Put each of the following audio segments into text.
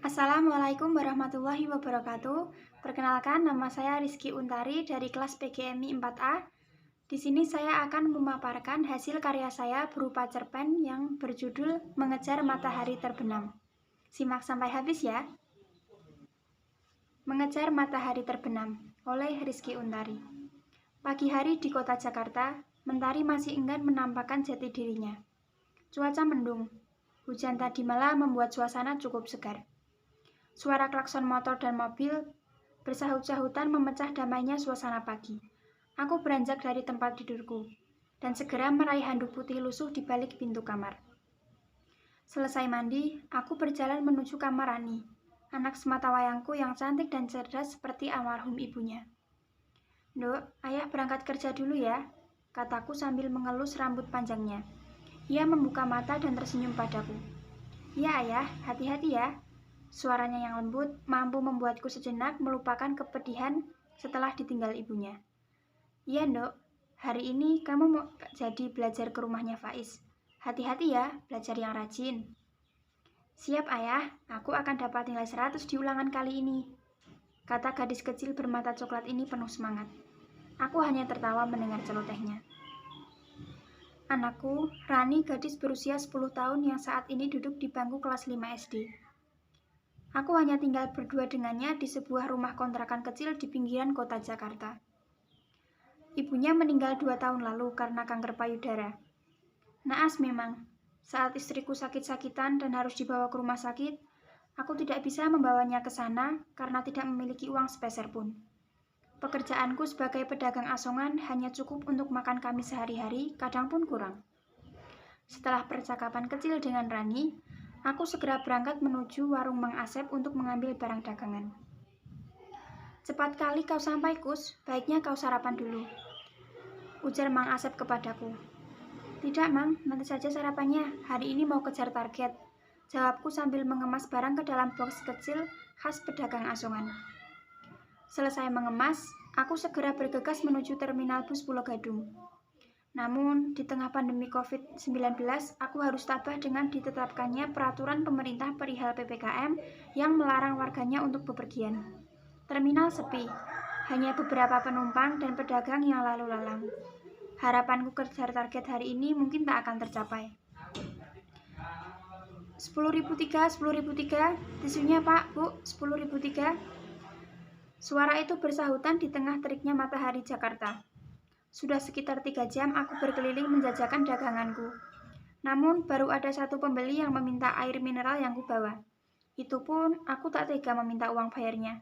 Assalamualaikum warahmatullahi wabarakatuh. Perkenalkan, nama saya Rizky Untari dari kelas PGMI 4A. Di sini saya akan memaparkan hasil karya saya berupa cerpen yang berjudul Mengejar Matahari Terbenam. Simak sampai habis ya. Mengejar Matahari Terbenam oleh Rizky Untari. Pagi hari di kota Jakarta, mentari masih enggan menampakkan jati dirinya. Cuaca mendung. Hujan tadi malam membuat suasana cukup segar. Suara klakson motor dan mobil bersahut-sahutan memecah damainya suasana pagi. Aku beranjak dari tempat tidurku dan segera meraih handuk putih lusuh di balik pintu kamar. Selesai mandi, aku berjalan menuju kamar Rani, anak sematawayangku yang cantik dan cerdas seperti almarhum ibunya. "Nduk, ayah berangkat kerja dulu ya," kataku sambil mengelus rambut panjangnya. Ia membuka mata dan tersenyum padaku. "Iya ayah, hati-hati ya." Suaranya yang lembut mampu membuatku sejenak melupakan kepedihan setelah ditinggal ibunya. "Iya, Nduk. Hari ini kamu mau jadi belajar ke rumahnya Faiz. Hati-hati ya, belajar yang rajin." "Siap, Ayah. Aku akan dapat nilai 100 di ulangan kali ini," kata gadis kecil bermata coklat ini penuh semangat. Aku hanya tertawa mendengar celotehnya. Anakku, Rani, gadis berusia 10 tahun yang saat ini duduk di bangku kelas 5 SD. Aku hanya tinggal berdua dengannya di sebuah rumah kontrakan kecil di pinggiran kota Jakarta. Ibunya meninggal 2 tahun lalu karena kanker payudara. Naas memang, saat istriku sakit-sakitan dan harus dibawa ke rumah sakit, aku tidak bisa membawanya ke sana karena tidak memiliki uang sepeser pun. Pekerjaanku sebagai pedagang asongan hanya cukup untuk makan kami sehari-hari, kadang pun kurang. Setelah percakapan kecil dengan Rani, aku segera berangkat menuju warung Mang Asep untuk mengambil barang dagangan. "Cepat kali kau sampai, Kus. Baiknya kau sarapan dulu," ujar Mang Asep kepadaku. "Tidak, Mang. Nanti saja sarapannya. Hari ini mau kejar target," jawabku sambil mengemas barang ke dalam box kecil khas pedagang asongan. Selesai mengemas, aku segera bergegas menuju terminal bus Pulau Gadung. Namun, di tengah pandemi COVID-19, aku harus tabah dengan ditetapkannya peraturan pemerintah perihal PPKM yang melarang warganya untuk bepergian. Terminal sepi, hanya beberapa penumpang dan pedagang yang lalu lalang. Harapanku kejar target hari ini mungkin tak akan tercapai. 10.003, tisunya Pak, Bu, 10.003. Suara itu bersahutan di tengah teriknya matahari Jakarta. Sudah sekitar 3 jam aku berkeliling menjajakan daganganku. Namun baru ada satu pembeli yang meminta air mineral yang kubawa. Itu pun aku tak tega meminta uang bayarnya.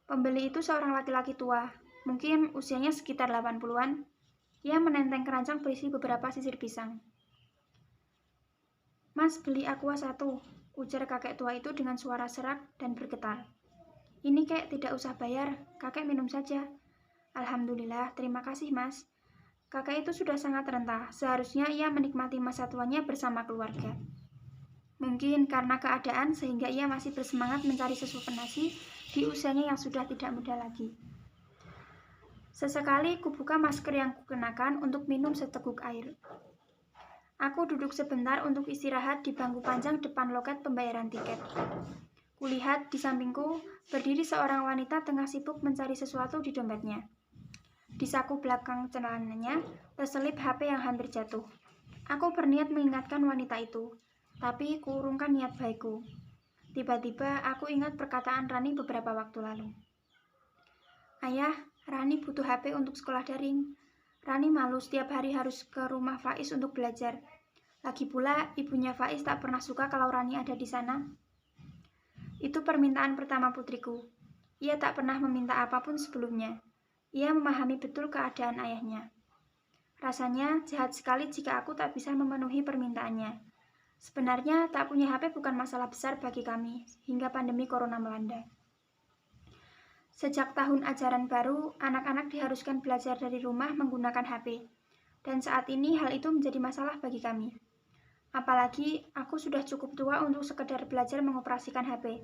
Pembeli itu seorang laki-laki tua, mungkin usianya sekitar 80-an. Ia menenteng keranjang berisi beberapa sisir pisang. "Mas, beli aqua 1, ujar kakek tua itu dengan suara serak dan bergetar. "Ini kek, tidak usah bayar, kakek minum saja." "Alhamdulillah, terima kasih mas." Kakek itu sudah sangat rentah, seharusnya ia menikmati masa tuanya bersama keluarga. Mungkin karena keadaan sehingga ia masih bersemangat mencari sesuap nasi di usianya yang sudah tidak muda lagi. Sesekali kubuka masker yang kukenakan untuk minum seteguk air. Aku duduk sebentar untuk istirahat di bangku panjang depan loket pembayaran tiket. Kulihat di sampingku berdiri seorang wanita tengah sibuk mencari sesuatu di dompetnya. Di saku belakang celananya terselip HP yang hampir jatuh. Aku berniat mengingatkan wanita itu, tapi kuurungkan niat baikku. Tiba-tiba aku ingat perkataan Rani beberapa waktu lalu. "Ayah, Rani butuh HP untuk sekolah daring. Rani malu setiap hari harus ke rumah Faiz untuk belajar. Lagi pula, ibunya Faiz tak pernah suka kalau Rani ada di sana." Itu permintaan pertama putriku. Ia tak pernah meminta apapun sebelumnya. Ia memahami betul keadaan ayahnya. Rasanya jahat sekali jika aku tak bisa memenuhi permintaannya. Sebenarnya tak punya HP bukan masalah besar bagi kami hingga pandemi corona melanda. Sejak tahun ajaran baru, anak-anak diharuskan belajar dari rumah menggunakan HP. Dan saat ini hal itu menjadi masalah bagi kami. Apalagi aku sudah cukup tua untuk sekedar belajar mengoperasikan HP.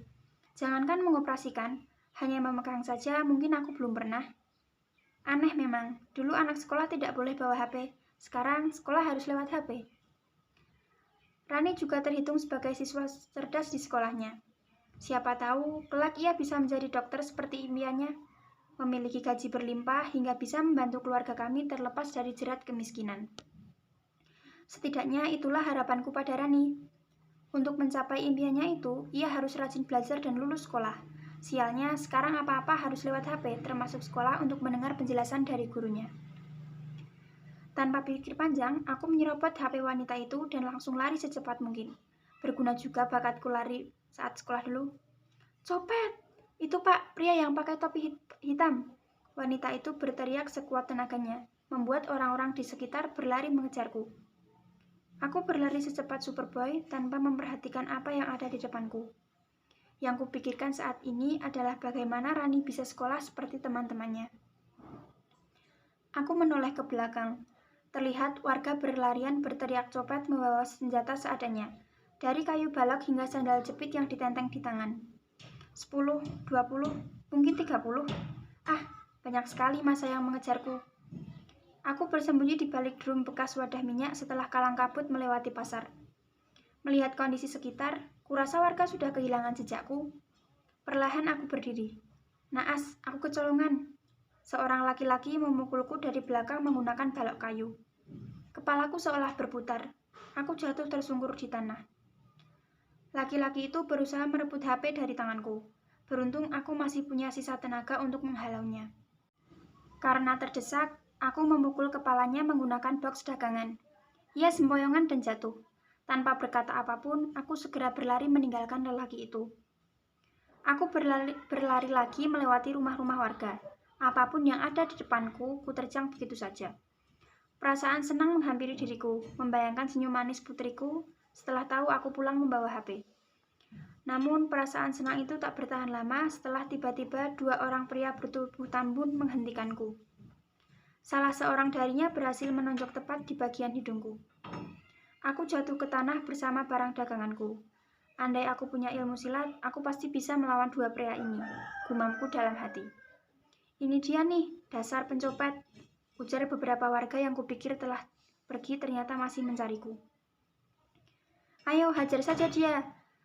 Jangankan mengoperasikan, hanya memegang saja mungkin aku belum pernah. Aneh memang, dulu anak sekolah tidak boleh bawa HP, sekarang sekolah harus lewat HP. Rani juga terhitung sebagai siswa cerdas di sekolahnya. Siapa tahu, kelak ia bisa menjadi dokter seperti impiannya, memiliki gaji berlimpah hingga bisa membantu keluarga kami terlepas dari jerat kemiskinan. Setidaknya itulah harapanku pada Rani. Untuk mencapai impiannya itu, ia harus rajin belajar dan lulus sekolah. Sialnya, sekarang apa-apa harus lewat HP, termasuk sekolah untuk mendengar penjelasan dari gurunya. Tanpa pikir panjang, aku menyerobot HP wanita itu dan langsung lari secepat mungkin. Berguna juga bakatku lari saat sekolah dulu. Copet! Itu Pak, pria yang pakai topi hitam. Wanita itu berteriak sekuat tenaganya, membuat orang-orang di sekitar berlari mengejarku. Aku berlari secepat Superboy tanpa memperhatikan apa yang ada di depanku. Yang kupikirkan saat ini adalah bagaimana Rani bisa sekolah seperti teman-temannya. Aku menoleh ke belakang. Terlihat warga berlarian berteriak copet membawa senjata seadanya, dari kayu balok hingga sandal jepit yang ditenteng di tangan. 10, 20, mungkin 30. Banyak sekali massa yang mengejarku. Aku bersembunyi di balik drum bekas wadah minyak setelah kalang kabut melewati pasar. Melihat kondisi sekitar, kurasa warga sudah kehilangan jejakku. Perlahan aku berdiri. Naas, aku kecolongan. Seorang laki-laki memukulku dari belakang menggunakan balok kayu. Kepalaku seolah berputar. Aku jatuh tersungkur di tanah. Laki-laki itu berusaha merebut HP dari tanganku. Beruntung aku masih punya sisa tenaga untuk menghalaunya. Karena terdesak, aku memukul kepalanya menggunakan box dagangan. Ia sempoyongan dan jatuh. Tanpa berkata apapun, aku segera berlari meninggalkan lelaki itu. Aku berlari lagi melewati rumah-rumah warga. Apapun yang ada di depanku, kuterjang begitu saja. Perasaan senang menghampiri diriku, membayangkan senyum manis putriku setelah tahu aku pulang membawa HP. Namun perasaan senang itu tak bertahan lama setelah tiba-tiba dua orang pria bertubuh tambun menghentikanku. Salah seorang darinya berhasil menonjok tepat di bagian hidungku. Aku jatuh ke tanah bersama barang daganganku. Andai aku punya ilmu silat, aku pasti bisa melawan dua pria ini, gumamku dalam hati. Ini dia nih, dasar pencopet, ujar beberapa warga yang kupikir telah pergi ternyata masih mencariku. Ayo, hajar saja dia.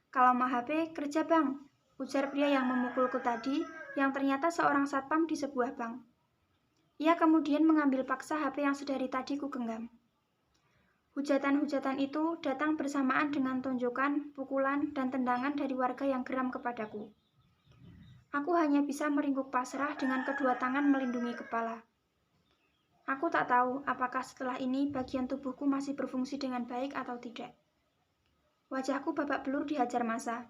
Kalau mau HP, kerja bang, ujar pria yang memukulku tadi, yang ternyata seorang satpam di sebuah bank. Ia kemudian mengambil paksa HP yang sedari tadi ku genggam. Hujatan-hujatan itu datang bersamaan dengan tonjokan, pukulan, dan tendangan dari warga yang geram kepadaku. Aku hanya bisa meringkuk pasrah dengan kedua tangan melindungi kepala. Aku tak tahu apakah setelah ini bagian tubuhku masih berfungsi dengan baik atau tidak. Wajahku babak belur dihajar massa.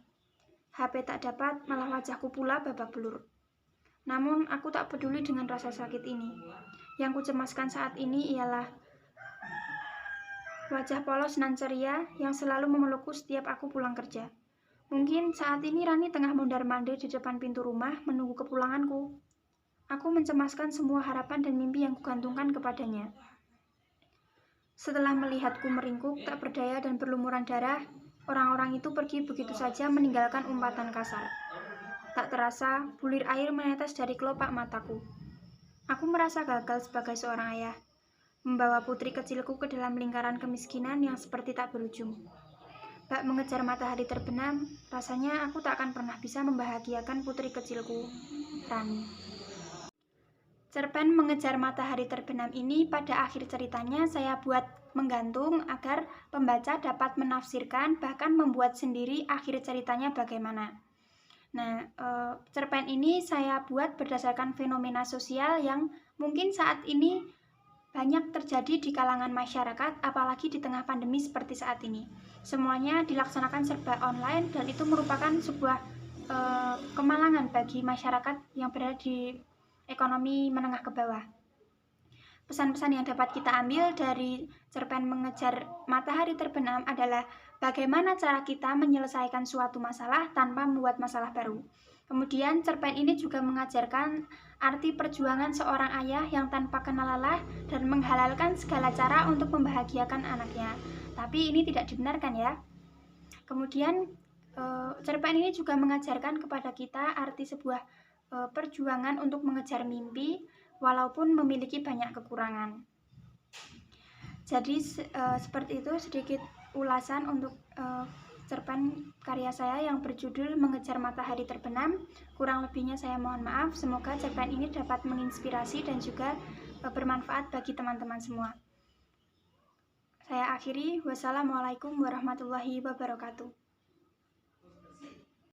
HP tak dapat, malah wajahku pula babak belur. Namun aku tak peduli dengan rasa sakit ini. Yang kucemaskan saat ini ialah wajah polos nan ceria yang selalu memelukku setiap aku pulang kerja. Mungkin saat ini Rani tengah mondar-mandir di depan pintu rumah menunggu kepulanganku. Aku mencemaskan semua harapan dan mimpi yang kugantungkan kepadanya. Setelah melihatku meringkuk, tak berdaya dan berlumuran darah, orang-orang itu pergi begitu saja meninggalkan umpatan kasar. Tak terasa, bulir air menetes dari kelopak mataku. Aku merasa gagal sebagai seorang ayah, membawa putri kecilku ke dalam lingkaran kemiskinan yang seperti tak berujung. Bak mengejar matahari terbenam, rasanya aku tak akan pernah bisa membahagiakan putri kecilku, Rani. Cerpen mengejar matahari terbenam ini pada akhir ceritanya saya buat menggantung agar pembaca dapat menafsirkan bahkan membuat sendiri akhir ceritanya bagaimana. Nah, cerpen ini saya buat berdasarkan fenomena sosial yang mungkin saat ini banyak terjadi di kalangan masyarakat, apalagi di tengah pandemi seperti saat ini. Semuanya dilaksanakan serba online dan itu merupakan sebuah kemalangan bagi masyarakat yang berada di ekonomi menengah ke bawah. Pesan-pesan yang dapat kita ambil dari cerpen mengejar matahari terbenam adalah bagaimana cara kita menyelesaikan suatu masalah tanpa membuat masalah baru. Kemudian cerpen ini juga mengajarkan arti perjuangan seorang ayah yang tanpa kenal lelah dan menghalalkan segala cara untuk membahagiakan anaknya. Tapi ini tidak dibenarkan ya. Kemudian cerpen ini juga mengajarkan kepada kita arti sebuah perjuangan untuk mengejar mimpi walaupun memiliki banyak kekurangan. Jadi seperti itu sedikit ulasan untuk cerpen karya saya yang berjudul Mengejar Matahari Terbenam. Kurang lebihnya saya mohon maaf. Semoga cerpen ini dapat menginspirasi dan juga bermanfaat bagi teman-teman semua. Saya akhiri. Wassalamualaikum warahmatullahi wabarakatuh.